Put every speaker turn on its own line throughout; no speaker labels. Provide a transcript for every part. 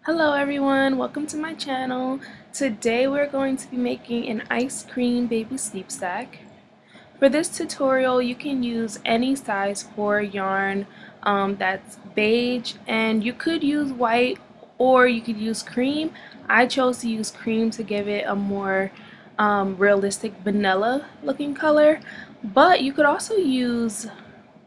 Hello everyone, welcome to my channel. Today we're going to be making an ice cream baby sleep sack. For this tutorial you can use any size 4 yarn that's beige, and you could use white or you could use cream. I chose to use cream to give it a more realistic vanilla looking color, but you could also use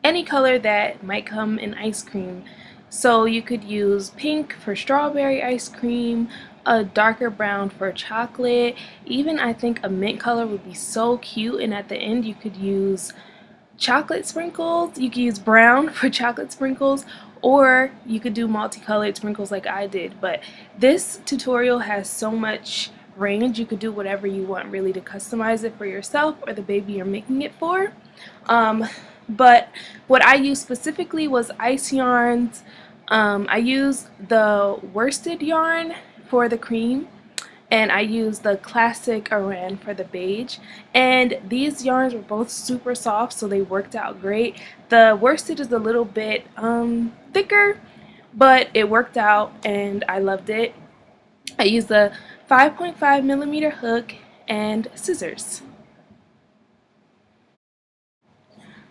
any color that might come in ice cream. So you could use pink for strawberry ice cream, a darker brown for chocolate, even I think a mint color would be so cute, and at the end you could use chocolate sprinkles. You could use brown for chocolate sprinkles, or you could do multicolored sprinkles like I did. But this tutorial has so much range, you could do whatever you want really to customize it for yourself or the baby you're making it for. But what I used specifically was ice yarns. I used the worsted yarn for the cream, and I used the classic Aran for the beige, and these yarns were both super soft, so they worked out great. The worsted is a little bit thicker, but it worked out and I loved it. I used a 5.5mm hook and scissors.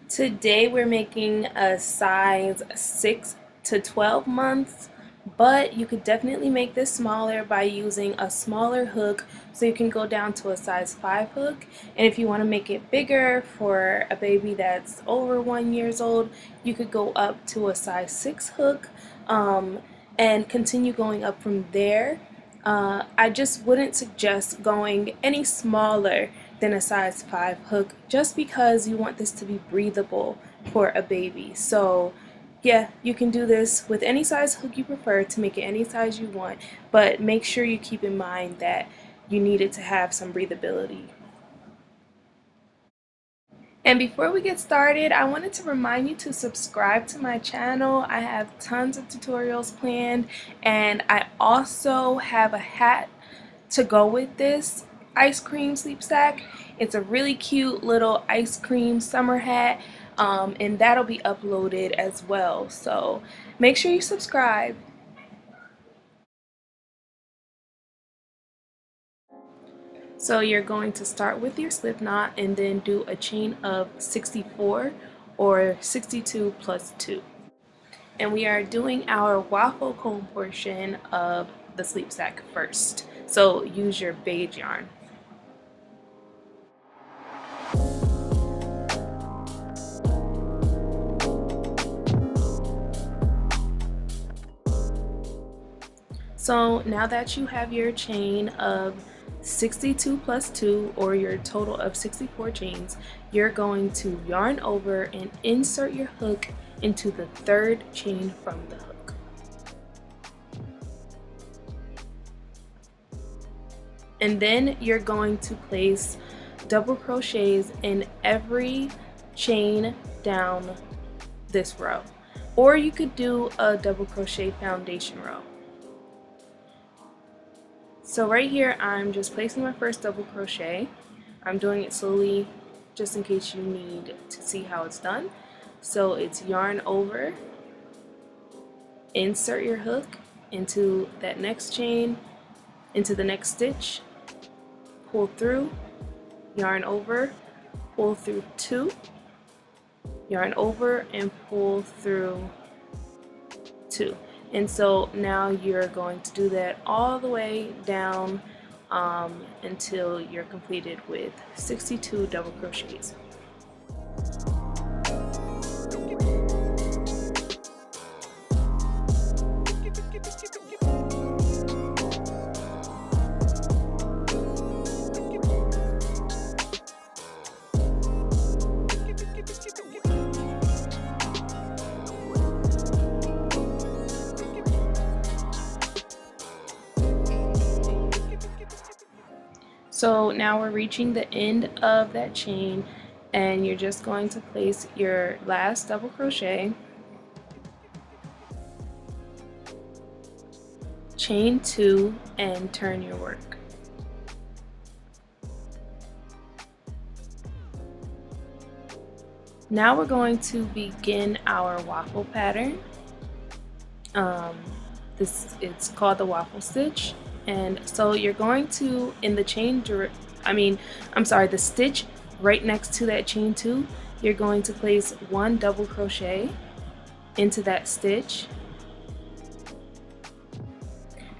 Today we're making a size 6 to 12 months, but you could definitely make this smaller by using a smaller hook, so you can go down to a size 5 hook. And if you want to make it bigger for a baby that's over 1 year old, you could go up to a size 6 hook and continue going up from there. I just wouldn't suggest going any smaller than a size 5 hook, just because you want this to be breathable for a baby. So yeah, you can do this with any size hook you prefer to make it any size you want, but make sure you keep in mind that you need it to have some breathability. And before we get started, I wanted to remind you to subscribe to my channel. I have tons of tutorials planned, and I also have a hat to go with this ice cream sleep sack. It's a really cute little ice cream summer hat, and that'll be uploaded as well. So make sure you subscribe. So you're going to start with your slip knot and then do a chain of 64 or 62 plus 2. And we are doing our waffle cone portion of the sleep sack first. So use your beige yarn. So now that you have your chain of 62 plus 2, or your total of 64 chains, you're going to yarn over and insert your hook into the third chain from the hook. And then you're going to place double crochets in every chain down this row, or you could do a double crochet foundation row. So right here I'm just placing my first double crochet. I'm doing it slowly just in case you need to see how it's done. So it's yarn over, insert your hook into that next chain, into the next stitch, pull through, yarn over, pull through 2, yarn over and pull through 2. And so now you're going to do that all the way down until you're completed with 62 double crochets. So now we're reaching the end of that chain, and you're just going to place your last double crochet, chain 2, and turn your work. Now we're going to begin our waffle pattern. It's called the Waffle Stitch. And so you're going to, in the the stitch right next to that chain 2, you're going to place 1 double crochet into that stitch,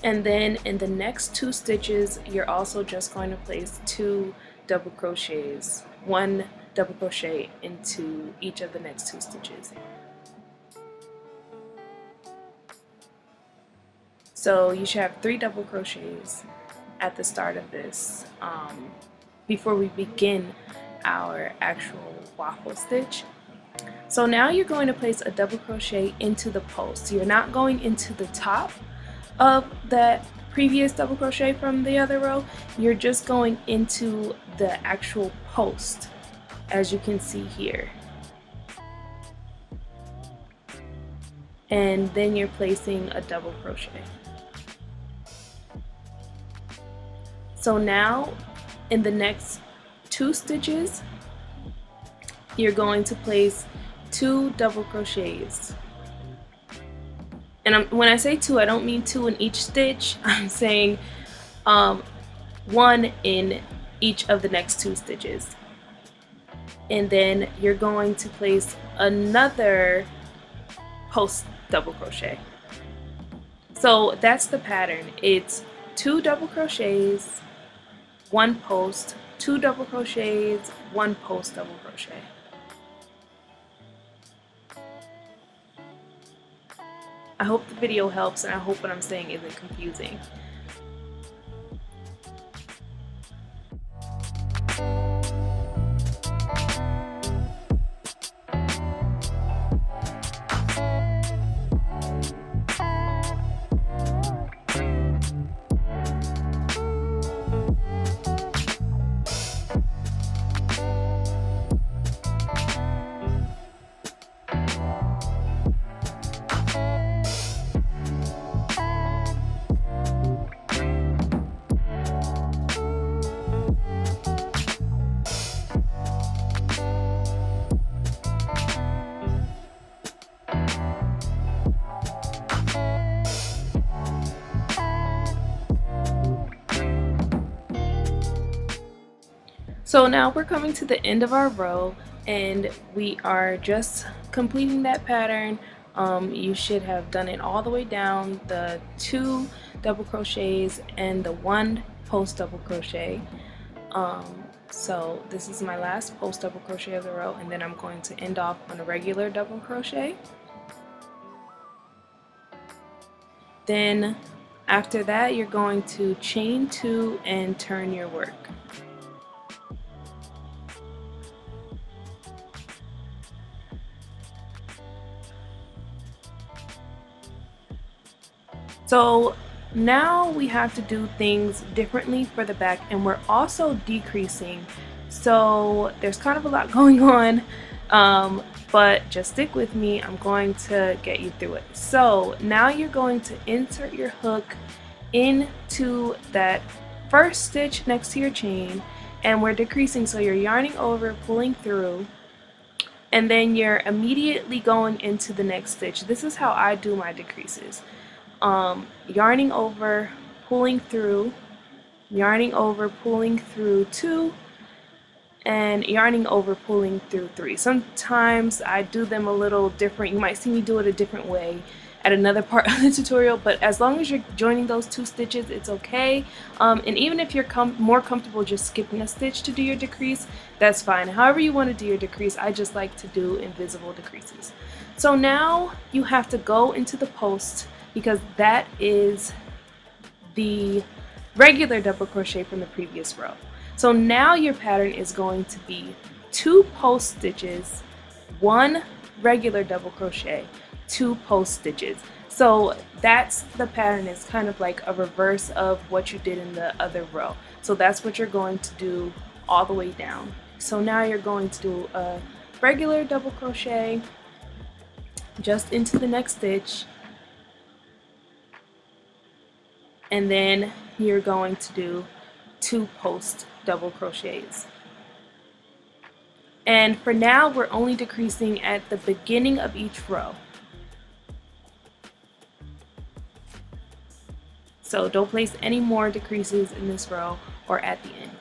and then in the next 2 stitches you're also just going to place 2 double crochets, 1 double crochet into each of the next 2 stitches. So you should have 3 double crochets at the start of this before we begin our actual waffle stitch. So now you're going to place a double crochet into the post. You're not going into the top of that previous double crochet from the other row. You're just going into the actual post, as you can see here. And then you're placing a double crochet. So now in the next 2 stitches you're going to place 2 double crochets. And when I say 2, I don't mean 2 in each stitch. I'm saying 1 in each of the next 2 stitches. And then you're going to place another post double crochet. So that's the pattern. It's 2 double crochets, 1 post, 2 double crochets, 1 post double crochet. I hope the video helps, and I hope what I'm saying isn't confusing. So now we're coming to the end of our row, and we are just completing that pattern. You should have done it all the way down, the 2 double crochets and the 1 post double crochet. So this is my last post double crochet of the row, and then I'm going to end off on a regular double crochet. Then after that you're going to chain 2 and turn your work. So now we have to do things differently for the back, and we're also decreasing. So there's kind of a lot going on, but just stick with me. I'm going to get you through it. So now you're going to insert your hook into that first stitch next to your chain, and we're decreasing. So you're yarning over, pulling through, and then you're immediately going into the next stitch. This is how I do my decreases. Yarning over, pulling through, yarning over, pulling through 2, and yarning over, pulling through 3. Sometimes I do them a little different. You might see me do it a different way at another part of the tutorial, but as long as you're joining those 2 stitches, it's okay. And even if you're more comfortable just skipping a stitch to do your decrease, that's fine. However you want to do your decrease, I just like to do invisible decreases. So now you have to go into the post, because that is the regular double crochet from the previous row. So now your pattern is going to be 2 post stitches, 1 regular double crochet, 2 post stitches. So that's the pattern. It's kind of like a reverse of what you did in the other row. So that's what you're going to do all the way down. So now you're going to do a regular double crochet just into the next stitch, and then you're going to do 2 post double crochets. And for now, we're only decreasing at the beginning of each row. So don't place any more decreases in this row or at the end.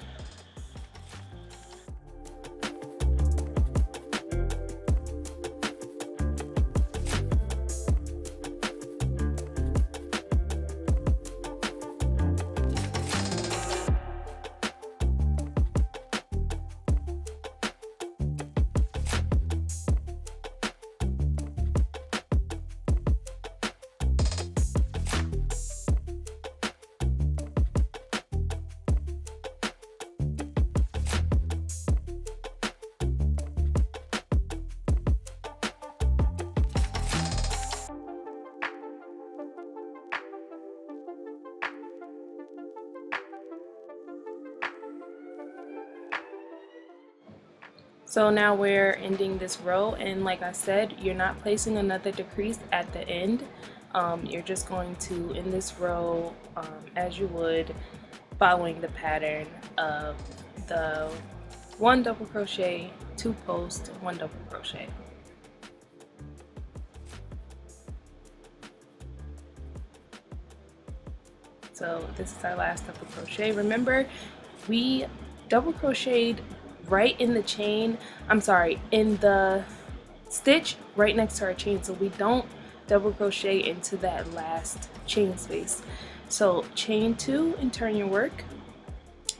So now we're ending this row, and like I said, you're not placing another decrease at the end. You're just going to end this row as you would, following the pattern of the 1 double crochet, 2 post, 1 double crochet. So this is our last double crochet. Remember, we double crocheted right in the chain, in the stitch right next to our chain, so we don't double crochet into that last chain space. So chain 2 and turn your work,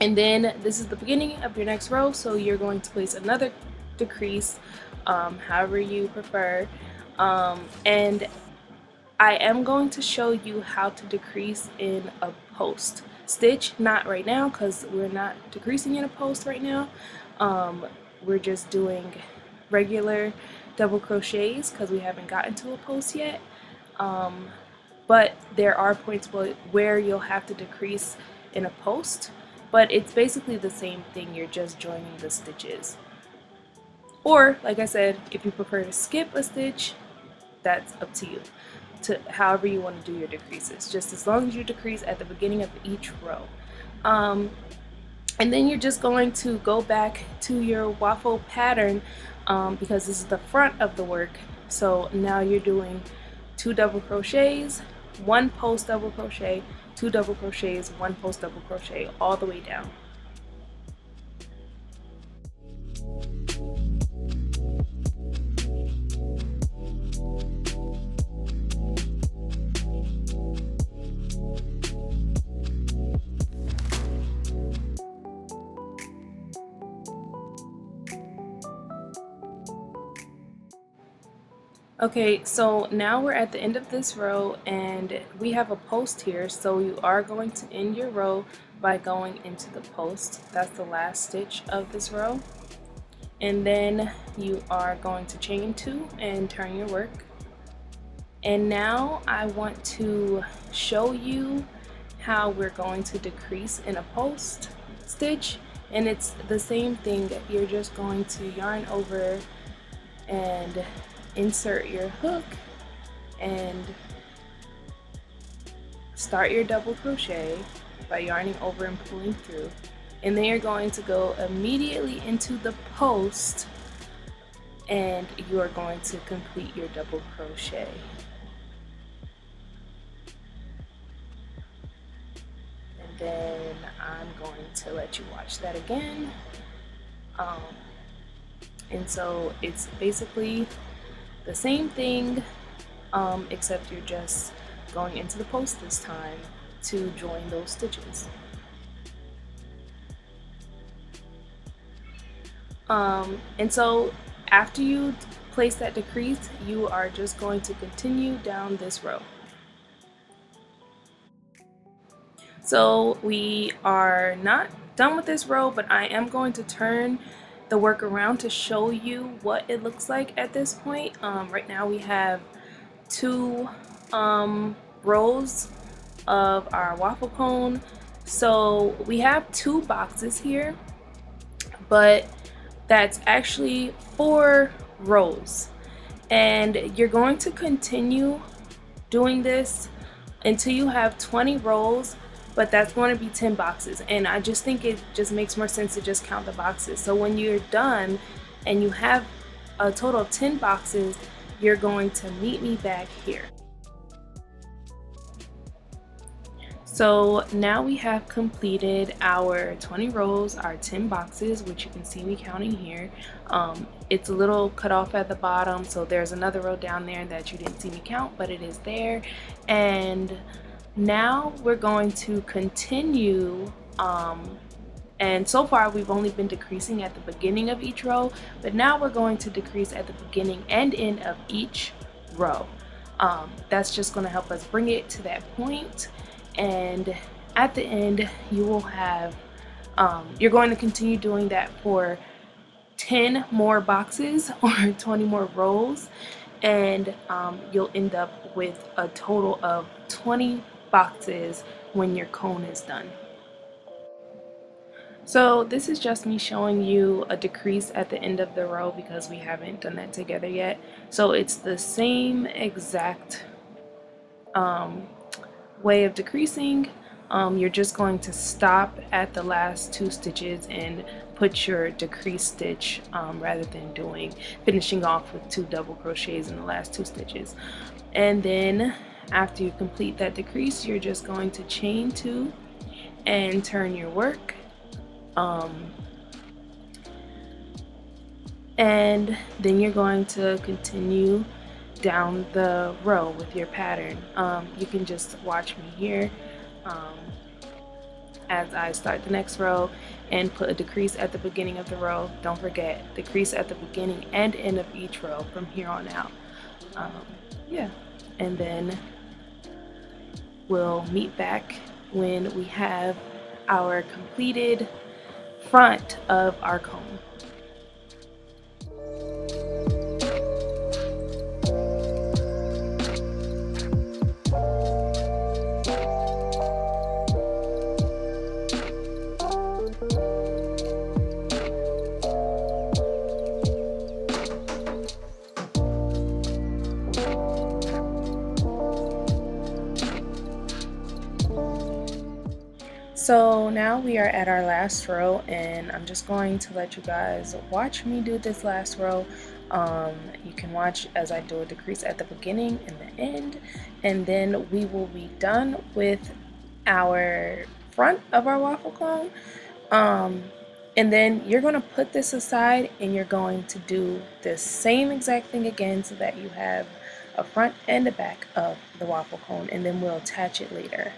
and then this is the beginning of your next row, so you're going to place another decrease, however you prefer, and I am going to show you how to decrease in a post stitch. Not right now because we're not decreasing in a post right now. We're just doing regular double crochets because we haven't gotten to a post yet. But there are points where you'll have to decrease in a post, but it's basically the same thing. You're just joining the stitches. Or, like I said, if you prefer to skip a stitch, that's up to you. To however you want to do your decreases, just as long as you decrease at the beginning of each row. And then you're just going to go back to your waffle pattern because this is the front of the work. So now you're doing 2 double crochets, 1 post double crochet, 2 double crochets, 1 post double crochet, all the way down. Okay, so now we're at the end of this row and we have a post here, so you are going to end your row by going into the post. That's the last stitch of this row. And then you are going to chain 2 and turn your work. And now I want to show you how we're going to decrease in a post stitch, and it's the same thing. You're just going to yarn over and insert your hook and start your double crochet by yarning over and pulling through, and then you're going to go immediately into the post and you are going to complete your double crochet. And then I'm going to let you watch that again. And so it's basically the same thing, except you're just going into the post this time to join those stitches. And so after you place that decrease, you are just going to continue down this row. So we are not done with this row, but I am going to turn the work around to show you what it looks like at this point. Right now we have 2 rows of our waffle cone. So we have 2 boxes here, but that's actually 4 rows. And you're going to continue doing this until you have 20 rows, but that's going to be 10 boxes, and I just think it just makes more sense to just count the boxes. So when you're done and you have a total of 10 boxes, you're going to meet me back here. So now we have completed our 20 rows, our 10 boxes, which you can see me counting here. It's a little cut off at the bottom, so there's another row down there that you didn't see me count, but it is there. And now we're going to continue, and so far we've only been decreasing at the beginning of each row, but now we're going to decrease at the beginning and end of each row. That's just going to help us bring it to that point, and at the end you will have you're going to continue doing that for 10 more boxes or 20 more rows, and you'll end up with a total of 20 boxes when your cone is done. So this is just me showing you a decrease at the end of the row because we haven't done that together yet. So it's the same exact way of decreasing. You're just going to stop at the last 2 stitches and put your decrease stitch rather than finishing off with 2 double crochets in the last 2 stitches. And then after you complete that decrease, you're just going to chain 2 and turn your work. And then you're going to continue down the row with your pattern. You can just watch me here as I start the next row and put a decrease at the beginning of the row. Don't forget, decrease at the beginning and end of each row from here on out. Yeah, and then we'll meet back when we have our completed front of our cone. So now we are at our last row, and I'm just going to let you guys watch me do this last row. You can watch as I do a decrease at the beginning and the end, and then we will be done with our front of our waffle cone. And then you're going to put this aside and you're going to do the same exact thing again so that you have a front and a back of the waffle cone, and then we'll attach it later.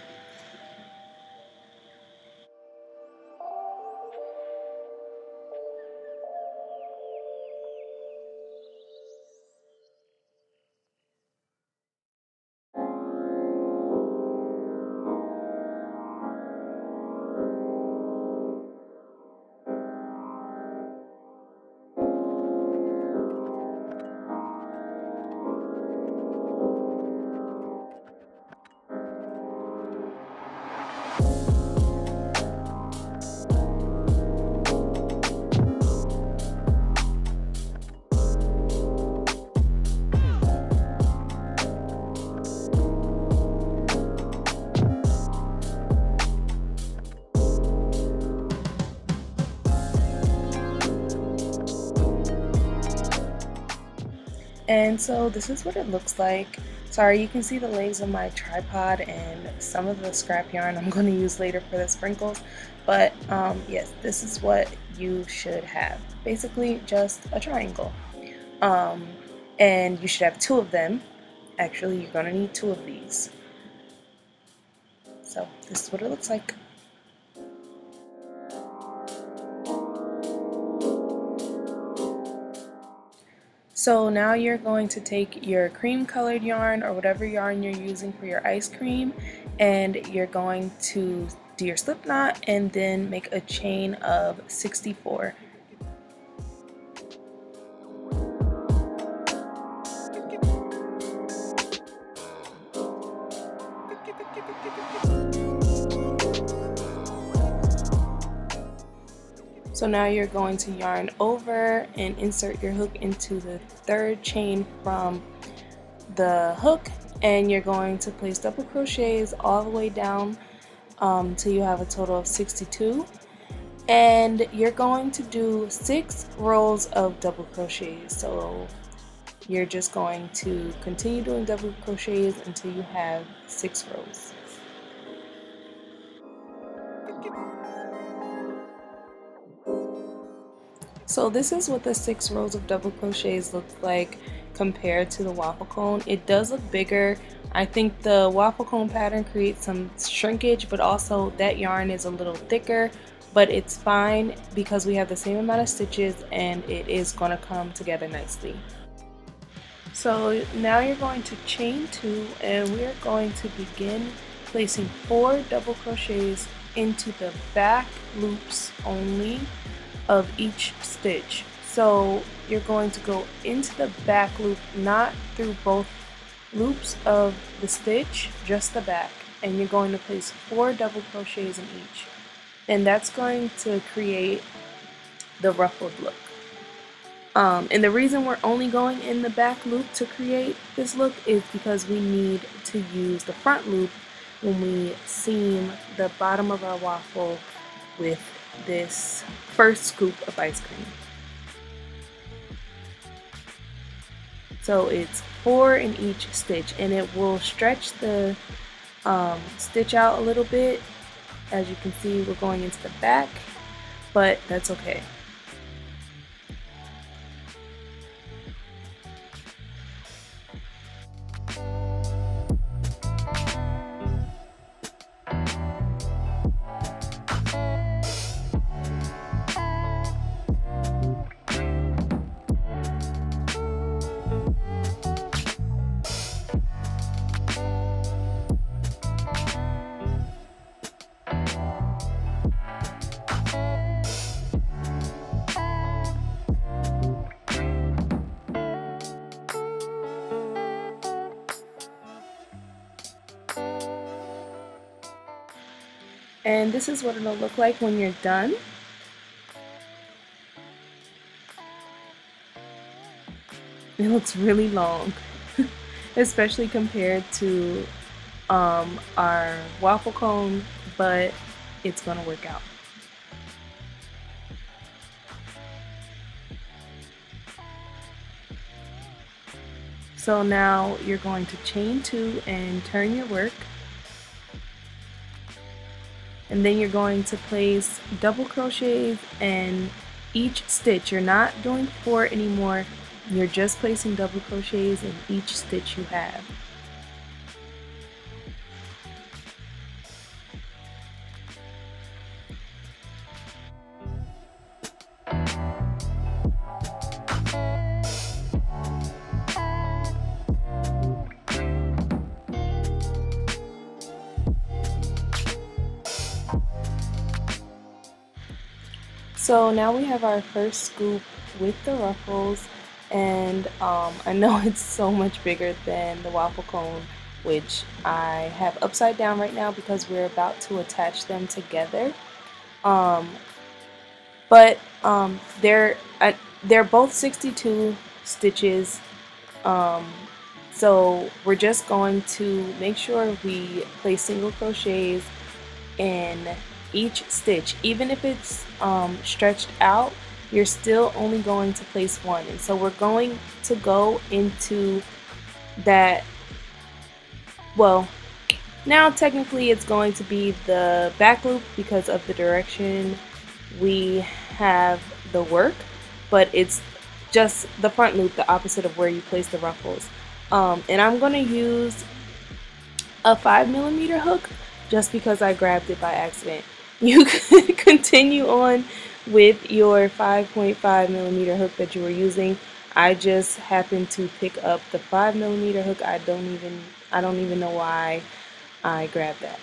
And so this is what it looks like. Sorry, you can see the legs of my tripod and some of the scrap yarn I'm going to use later for the sprinkles. But yes, this is what you should have. Basically just a triangle. And you should have 2 of them. Actually, you're going to need 2 of these. So this is what it looks like. So now you're going to take your cream colored yarn or whatever yarn you're using for your ice cream, and you're going to do your slip knot and then make a chain of 64. So now you're going to yarn over and insert your hook into the 3rd chain from the hook, and you're going to place double crochets all the way down till you have a total of 62, and you're going to do 6 rows of double crochets. So you're just going to continue doing double crochets until you have 6 rows. So this is what the 6 rows of double crochets looks like compared to the waffle cone. It does look bigger. I think the waffle cone pattern creates some shrinkage, but also that yarn is a little thicker, but it's fine because we have the same amount of stitches and it is going to come together nicely. So now you're going to chain 2 and we're going to begin placing 4 double crochets into the back loops only of each stitch. So you're going to go into the back loop, not through both loops of the stitch, just the back, and you're going to place 4 double crochets in each, and that's going to create the ruffled look. And the reason we're only going in the back loop to create this look is because we need to use the front loop when we seam the bottom of our waffle with this first scoop of ice cream. So it's 4 in each stitch, and it will stretch the stitch out a little bit. As you can see, we're going into the back, but that's okay. And this is what it'll look like when you're done. It looks really long, especially compared to our waffle cone, but it's gonna work out. So now you're going to chain 2 and turn your work. And then you're going to place double crochets in each stitch. You're not doing 4 anymore. You're just placing double crochets in each stitch you have. So now we have our first scoop with the ruffles, and I know it's so much bigger than the waffle cone, which I have upside down right now because we're about to attach them together. But they're both 62 stitches, so we're just going to make sure we place single crochets in each stitch. Even if it's stretched out, you're still only going to place 1, and so we're going to go into that, well, now technically it's going to be the back loop because of the direction we have the work, but it's just the front loop, the opposite of where you place the ruffles. And I'm going to use a 5mm hook just because I grabbed it by accident. You could continue on with your 5.5mm hook that you were using. I just happened to pick up the 5mm hook. I don't even know why I grabbed that.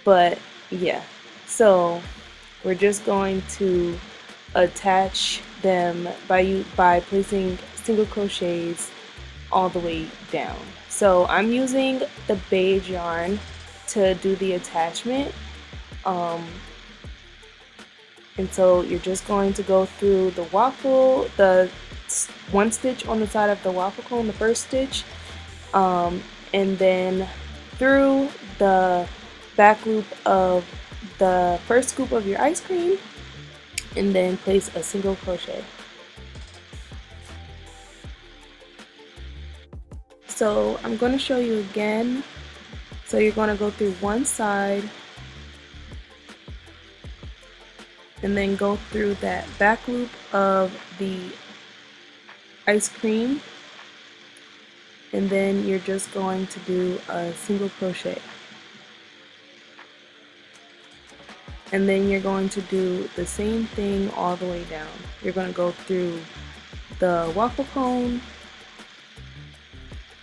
But yeah, so we're just going to attach them by placing single crochets all the way down. So I'm using the beige yarn to do the attachment. And so you're just going to go through the waffle, the 1 stitch on the side of the waffle cone, the first stitch, and then through the back loop of the first scoop of your ice cream, and then place a single crochet. So I'm going to show you again. So you're going to go through one side, and then go through that back loop of the ice cream, and then you're just going to do a single crochet, and then you're going to do the same thing all the way down. You're going to go through the waffle cone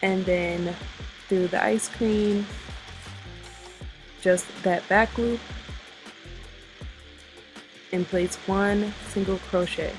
and then through the ice cream, just that back loop, and place one single crochet.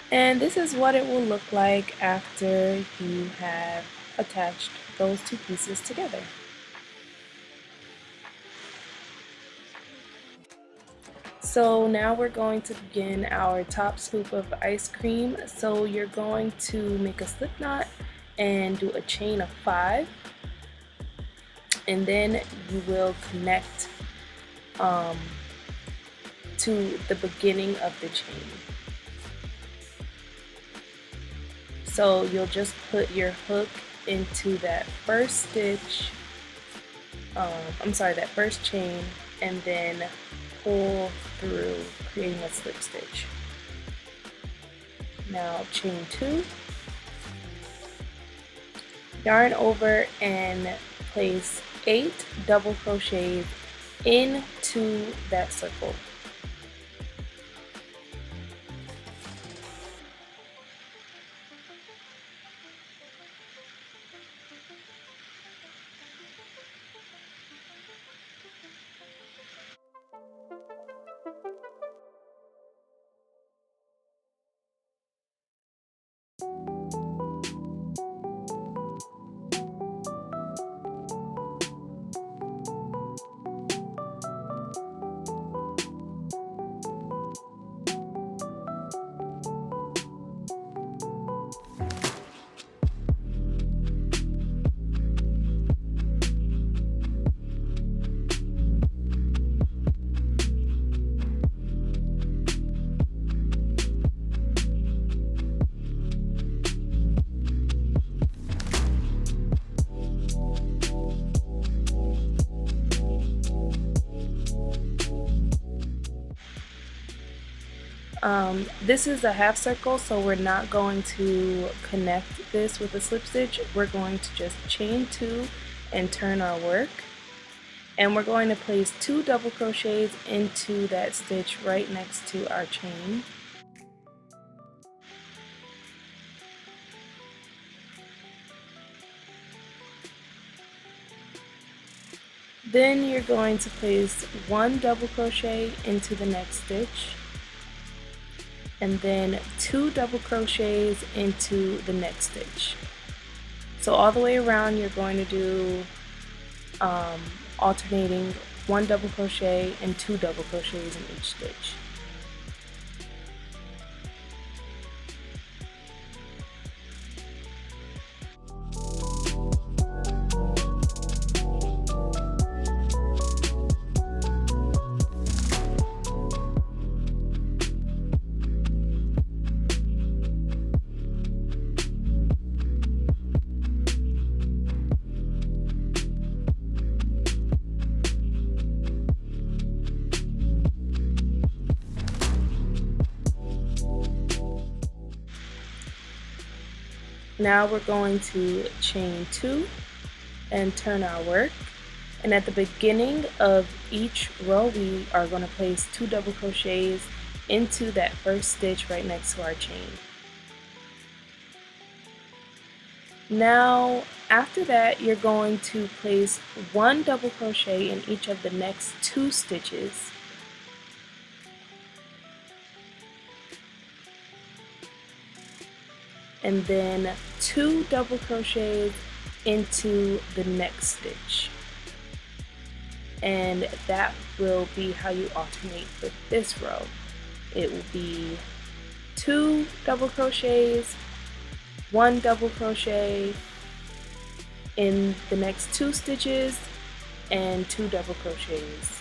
And this is what it will look like after you have attached those two pieces together. So now we're going to begin our top scoop of ice cream. So you're going to make a slip knot and do a chain of 5, and then you will connect to the beginning of the chain. So you'll just put your hook into that first stitch, that first chain, and then pull through, creating a slip stitch. Now chain 2, yarn over and place 8 double crochets into that circle. This is a half circle, so we're not going to connect this with a slip stitch. We're going to just chain 2 and turn our work, and we're going to place 2 double crochets into that stitch right next to our chain. Then you're going to place 1 double crochet into the next stitch, and then 2 double crochets into the next stitch. So all the way around you're going to do alternating 1 double crochet and 2 double crochets in each stitch. Now we're going to chain 2 and turn our work, and at the beginning of each row we are going to place 2 double crochets into that first stitch right next to our chain. Now after that you're going to place 1 double crochet in each of the next 2 stitches, and then 2 double crochets into the next stitch, and that will be how you alternate for this row. it will be 2 double crochets, 1 double crochet in the next 2 stitches, and 2 double crochets.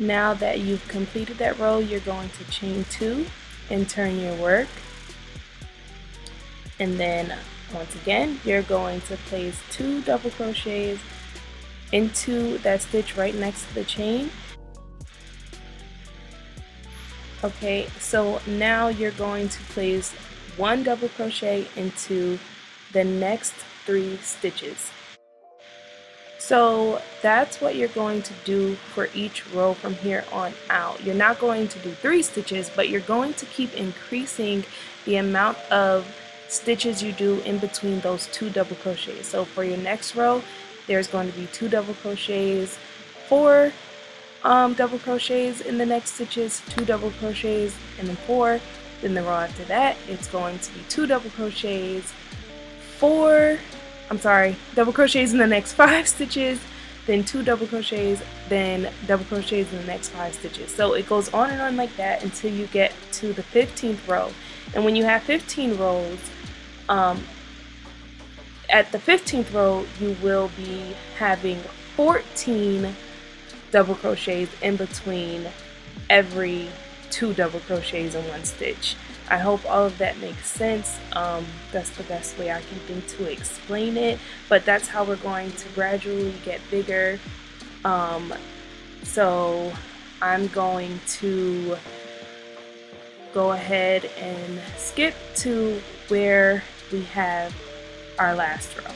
Now that you've completed that row, you're going to chain 2 and turn your work. And then once again, you're going to place 2 double crochets into that stitch right next to the chain. Okay, so now you're going to place 1 double crochet into the next 3 stitches. So that's what you're going to do for each row from here on out. You're not going to do 3 stitches, but you're going to keep increasing the amount of stitches you do in between those 2 double crochets. So for your next row, there's going to be 2 double crochets, 4 double crochets in the next stitches, 2 double crochets, and then 4. Then the row after that, it's going to be 2 double crochets, double crochets in the next 5 stitches, then 2 double crochets, then double crochets in the next 5 stitches. So it goes on and on like that until you get to the 15th row. And when you have 15 rows, at the 15th row, you will be having 14 double crochets in between every 2 double crochets in 1 stitch. I hope all of that makes sense. That's the best way I can think to explain it, but that's how we're going to gradually get bigger. So I'm going to go ahead and skip to where we have our last row.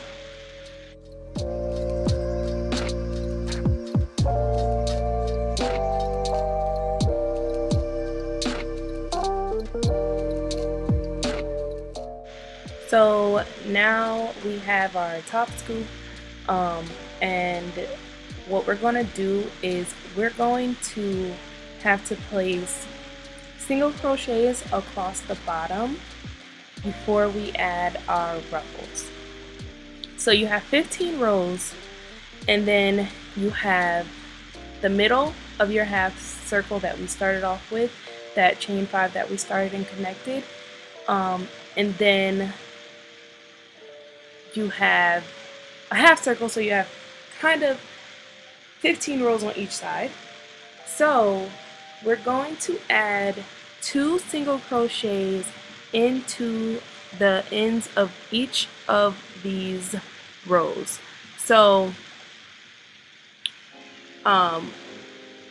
So now we have our top scoop, and what we're going to do is we're going to have to place single crochets across the bottom before we add our ruffles. So you have 15 rows, and then you have the middle of your half circle that we started off with, that chain 5 that we started and connected, and then you have a half circle, so you have kind of 15 rows on each side. So we're going to add 2 single crochets into the ends of each of these rows. So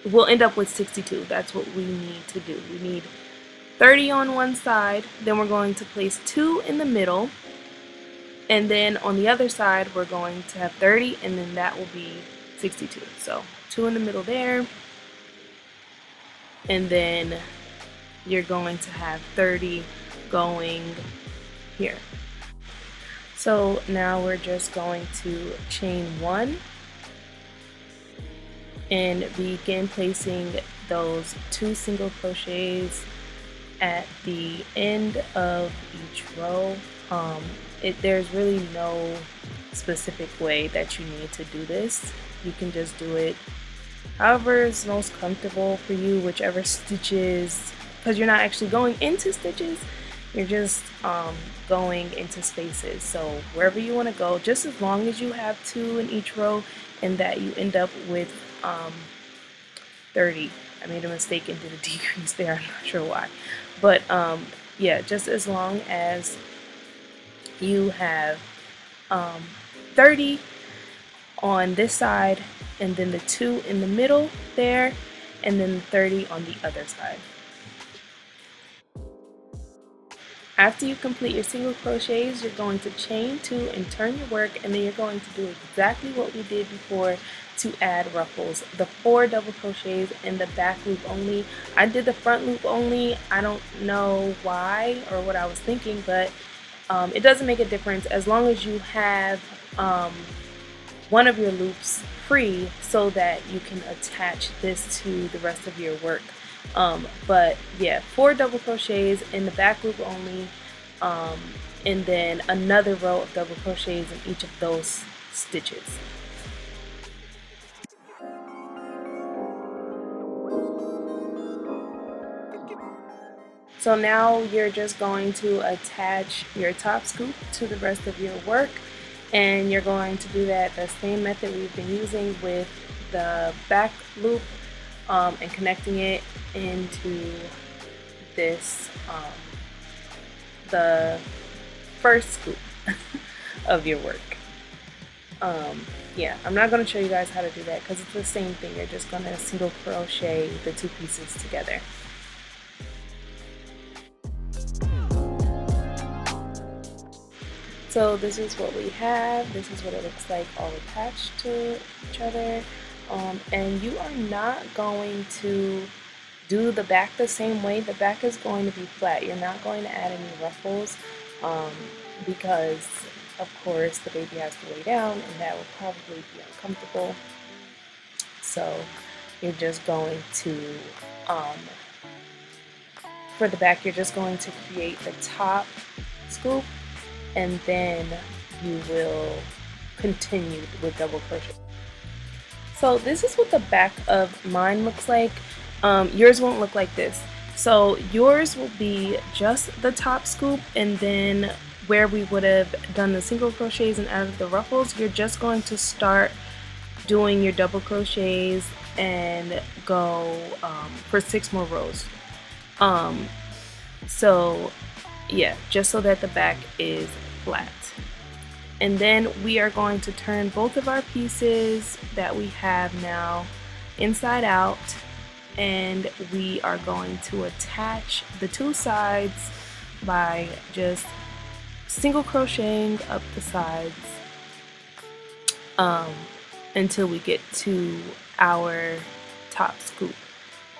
we'll end up with 62. That's what we need to do. We need 30 on one side, then we're going to place 2 in the middle, and then on the other side we're going to have 30, and then that will be 62. So 2 in the middle there, and then you're going to have 30 going here. So now we're just going to chain 1 and begin placing those 2 single crochets at the end of each row. There's really no specific way that you need to do this. You can just do it however is most comfortable for you, whichever stitches, because you're not actually going into stitches, you're just going into spaces. So wherever you want to go, just as long as you have 2 in each row and that you end up with 30. I made a mistake and did a decrease there, I'm not sure why. But yeah, just as long as you have 30 on this side, and then the 2 in the middle there, and then 30 on the other side. After you complete your single crochets, you're going to chain 2 and turn your work, and then you're going to do exactly what we did before to add ruffles. The 4 double crochets in the back loop only. I did the front loop only. I don't know why or what I was thinking, but it doesn't make a difference as long as you have one of your loops free so that you can attach this to the rest of your work. But yeah, 4 double crochets in the back loop only, and then another row of double crochets in each of those stitches. So now you're just going to attach your top scoop to the rest of your work, and you're going to do that the same method we've been using with the back loop, and connecting it into this, the first scoop of your work. Yeah, I'm not going to show you guys how to do that because it's the same thing. You're just going to single crochet the 2 pieces together. So this is what we have. This is what it looks like all attached to each other. And you are not going to do the back the same way. The back is going to be flat. You're not going to add any ruffles because of course the baby has to lay down and that will probably be uncomfortable. So you're just going to, for the back, you're just going to create the top scoop, and then you will continue with double crochet. So this is what the back of mine looks like. Yours won't look like this. So yours will be just the top scoop, and then where we would have done the single crochets and added the ruffles, you're just going to start doing your double crochets and go for 6 more rows. So yeah, just so that the back is flat. And then we are going to turn both of our pieces that we have now inside out, and we are going to attach the 2 sides by just single crocheting up the sides until we get to our top scoop.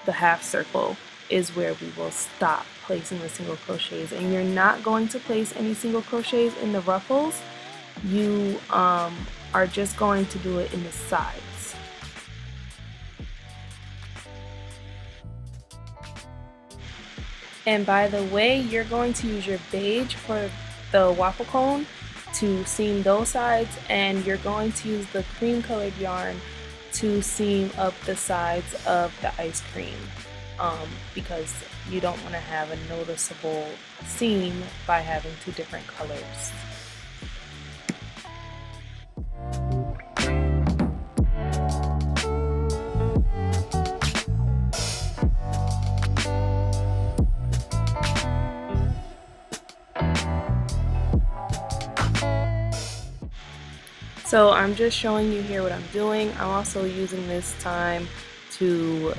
The half circle is where we will stop placing the single crochets, and you're not going to place any single crochets in the ruffles. You are just going to do it in the sides. And by the way, you're going to use your beige for the waffle cone to seam those sides, and you're going to use the cream colored yarn to seam up the sides of the ice cream, because you don't want to have a noticeable seam by having 2 different colors. So I'm just showing you here what I'm doing. I'm also using this time to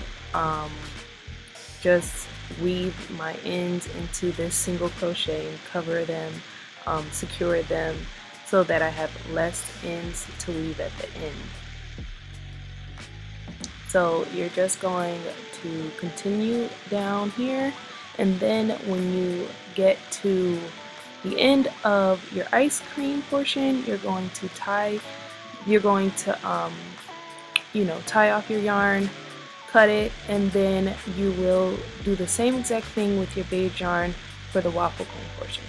just weave my ends into this single crochet and cover them, secure them so that I have less ends to weave at the end. So you're just going to continue down here, and then when you get to the end of your ice cream portion, you're going to tie off your yarn, cut it, and then you will do the same exact thing with your beige yarn for the waffle cone portion.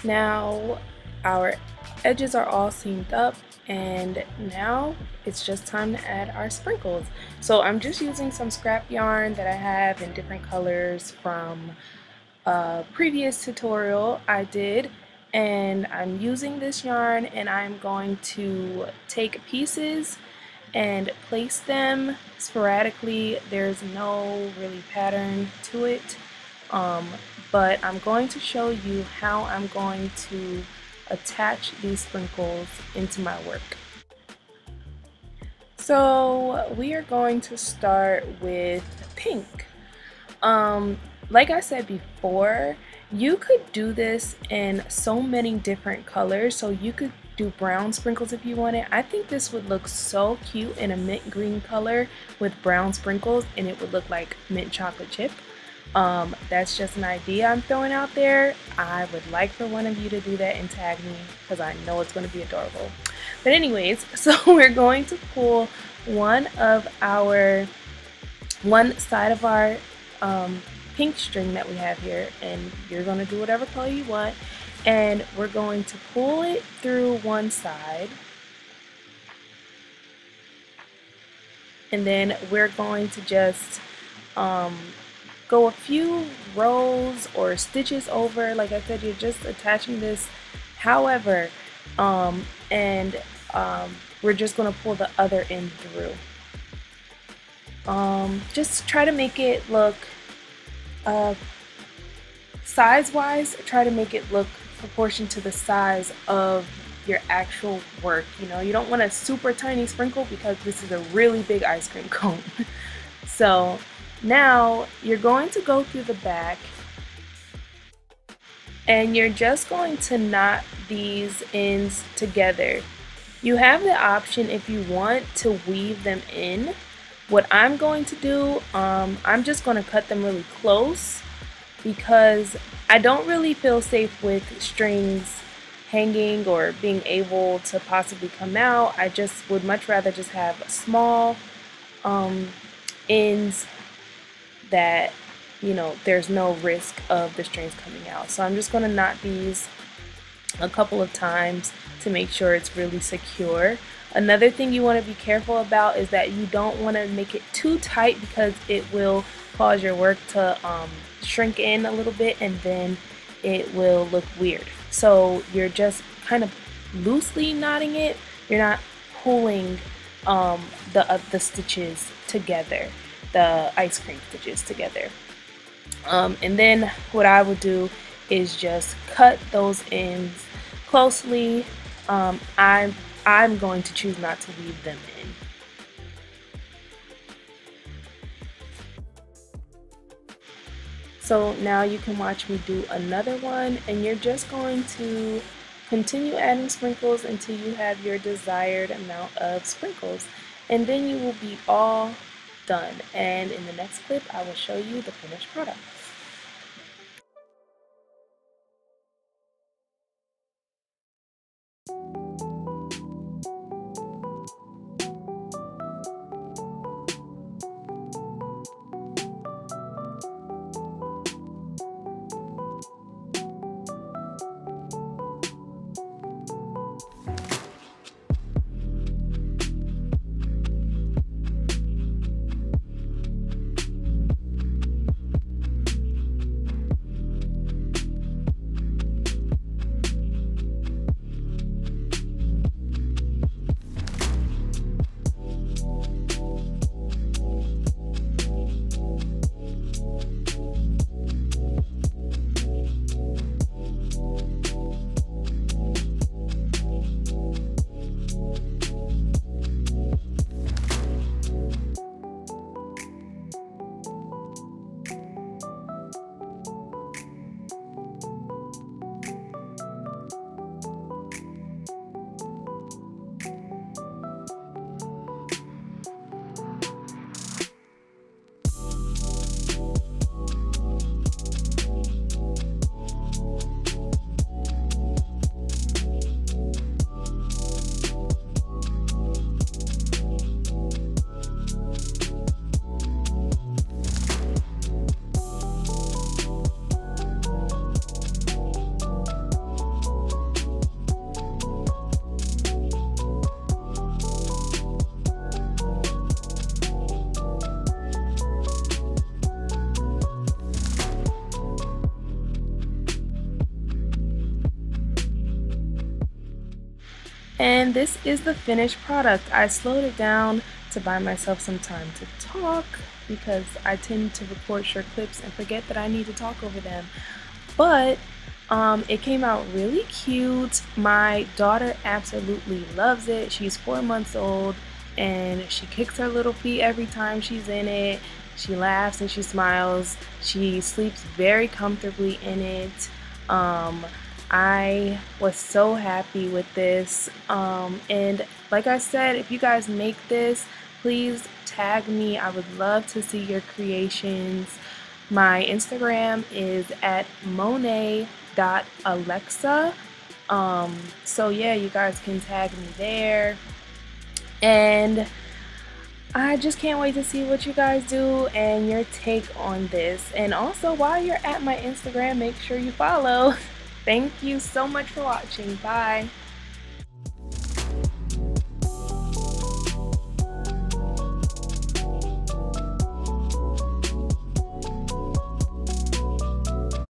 Now our edges are all seamed up, and now it's just time to add our sprinkles. So I'm just using some scrap yarn that I have in different colors from a previous tutorial I did, and I'm using this yarn, and I'm going to take pieces and place them sporadically. There's no really pattern to it, but I'm going to show you how I'm going to attach these sprinkles into my work. So we are going to start with pink. Like I said before, You could do this in so many different colors, so you could do brown sprinkles if you wanted. I think this would look so cute in a mint green color with brown sprinkles, and it would look like mint chocolate chip. That's just an idea I'm throwing out there. I would like for one of you to do that and tag me because I know it's going to be adorable. But anyways, so we're going to pull one side of our pink string that we have here, and you're going to do whatever color you want, and we're going to pull it through one side, and then we're going to just go a few rows or stitches over. Like I said, you're just attaching this however, and we're just going to pull the other end through. Just try to make it look size-wise, try to make it look proportion to the size of your actual work. You know, you don't want a super tiny sprinkle because this is a really big ice cream cone. So now you're going to go through the back, and you're just going to knot these ends together. You have the option if you want to weave them in. What I'm going to do, I'm just going to cut them really close because I don't really feel safe with strings hanging or being able to possibly come out. I just would much rather just have small ends that, you know, there's no risk of the strings coming out. So I'm just going to knot these a couple of times to make sure it's really secure. Another thing you want to be careful about is that you don't want to make it too tight because it will cause your work to shrink in a little bit, and then it will look weird. So you're just kind of loosely knotting it. You're not pulling the stitches together, the ice cream stitches together. And then what I would do is just cut those ends closely. I'm going to choose not to weave them in. So now you can watch me do another one, and you're just going to continue adding sprinkles until you have your desired amount of sprinkles, and then you will be all done. And in the next clip I will show you the finished product. And this is the finished product. I slowed it down to buy myself some time to talk because I tend to record short clips and forget that I need to talk over them. But it came out really cute. My daughter absolutely loves it. She's 4 months old and she kicks her little feet every time she's in it. She laughs and she smiles. She sleeps very comfortably in it. I was so happy with this. And like I said, if you guys make this, please tag me. I would love to see your creations. My Instagram is at monet.alexa. So yeah, you guys can tag me there. And I just can't wait to see what you guys do and your take on this. And also, while you're at my Instagram, make sure you follow. Thank you so much for watching. Bye.